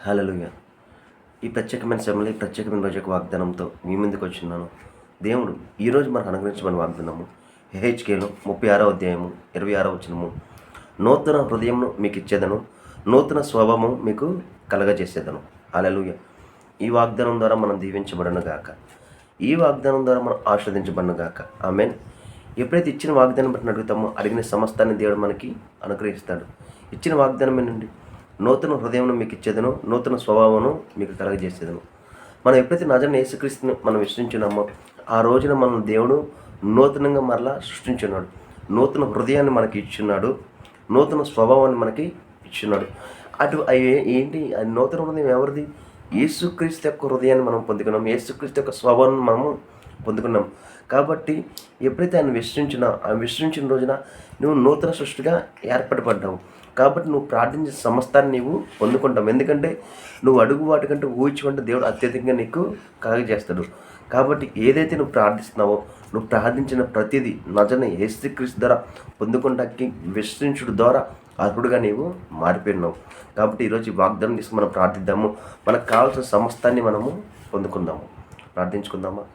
హల్లెలూయా. ఈ ప్రత్యేకమైన సమయంలో ఈ ప్రత్యేకమైన రోజు యొక్క వాగ్దానంతో మీ ముందుకు వచ్చిన్నాను. దేవుడు ఈరోజు మనకు అనుగ్రహించమని వాగ్దానము హెహెచ్కేలో 36వ అధ్యాయము 26వ వచనము. నూతన హృదయమును మీకు ఇచ్చేదను, నూతన స్వభావము మీకు కలగజేసేదను. హల్లెలూయా. ఈ వాగ్దానం ద్వారా మనం దీవించబడను గాక, ఈ వాగ్దానం ద్వారా మనం ఆస్వాదించబడను గాక. ఆమేన్. ఎప్పుడైతే ఇచ్చిన వాగ్దానం బట్టి అడుగుతామో అడిగిన సమస్తాన్ని దేవుడు మనకి అనుగ్రహిస్తాడు. ఇచ్చిన వాగ్దానం ఏంటండి? నూతన హృదయమును మీకు ఇచ్చేదను, నూతన స్వభావమును మీకు కలగజేసేదను. మనం ఎప్పుడైతే నజరైన యేసుక్రీస్తుని మనం విశ్వసించున్నామో ఆ రోజున మనం దేవుడు నూతనంగా మరలా సృష్టించున్నాడు. నూతన హృదయాన్ని మనకి ఇచ్చున్నాడు, నూతన స్వభావాన్ని మనకి ఇచ్చున్నాడు. ఏంటి నూతన హృదయం ఎవరిది? యేసుక్రీస్తు యొక్క హృదయాన్ని మనం పొందుకున్నాం, యేసుక్రీస్తు యొక్క స్వభావాన్ని మనము పొందుకున్నాం. కాబట్టి ఎప్పుడైతే ఆయన విశ్వసించిన రోజున నువ్వు నూతన సృష్టిగా ఏర్పడబడ్డావు. కాబట్టి నువ్వు ప్రార్థించిన సమస్తాన్ని నీవు పొందుకుంటావు. ఎందుకంటే నువ్వు అడుగు వాటికంటే ఊహించుకుంటే దేవుడు అత్యధికంగా నీకు కలగజేస్తాడు. కాబట్టి ఏదైతే నువ్వు ప్రార్థిస్తున్నావో, నువ్వు ప్రార్థించిన ప్రతిదీ నజరైన యేసుక్రీస్తు ద్వారా పొందుకుంటానికి విశ్వసించుడు ద్వారా అర్హుడుగా నీవు మారిపోయినావు. కాబట్టి ఈరోజు ఈ వాగ్దానం తీసుకుని మనం ప్రార్థిద్దాము. మనకు కావాల్సిన సమస్తాన్ని మనము పొందుకుందాము. ప్రార్థించుకుందామా?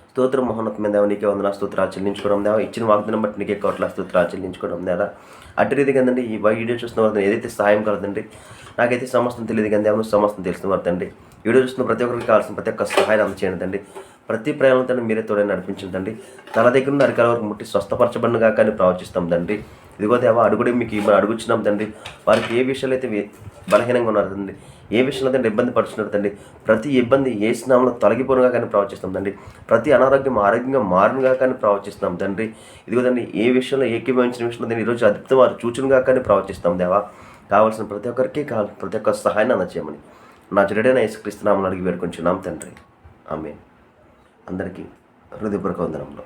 స్తోత్రం మహోన్నతమైన దేవ, నీకే వందన స్తోత్రాలు చెల్లించుకోవడం దేవా. ఇచ్చిన వాగ్దానం బట్టి నీకే కోట్ల స్తోత్రాలు చెల్లించుకోవడం దేవా. అటు రీతి కదండి ఈ వీడియో చూస్తున్న వారు ఏదైతే సహాయం కలదండి, నాకైతే సమస్తం తెలియదు కానీ దేవను సమస్తం తెలిసిన వారు వీడియో చూస్తున్న ప్రతి ఒక్కరికి కావాల్సిన ప్రతి ఒక్క సహాయం అందచేయండి. ప్రతి ప్రయాణంతో మీరే తోడని నడిపించండి. తల దగ్గర నుండి అరికాల వరకు ముట్టి స్వస్థపరచబడినగా కానీ ప్రవచిస్తాం తండ్రి. ఇదిగో దేవా, అడుగుడే మీకు మనం అడుగుచున్నాం తండ్రి. వారికి ఏ విషయాలు అయితే బలహీనంగా ఉన్నారు తండ్రి, ఏ విషయంలో తండ్రి ఇబ్బంది పడుతున్నారు తండ్రి, ప్రతి ఇబ్బంది ఏ స్నామంలో తొలగిపోనుగా కానీ ప్రవచిస్తాం తండ్రి. ప్రతి అనారోగ్యం ఆరోగ్యంగా మారునుగా కానీ ప్రవచిస్తాం తండ్రి. ఇదిగో తండ్రి, ఏ విషయంలో ఏకీభవించిన విషయంలో తండ్రి ఈరోజు అద్భుతం వారు చూచునుగా కానీ ప్రవచిస్తాం దేవా. కావాల్సిన ప్రతి ఒక్కరికి ప్రతి ఒక్క సహాయాన్ని అందచేయమని నా జడైన యేసుక్రీస్తు నామమున అడిగి వేడుకొంచున్నాం తండ్రి. ఆమేన్. అందరికీ హృదయపూర్వక వందనములు.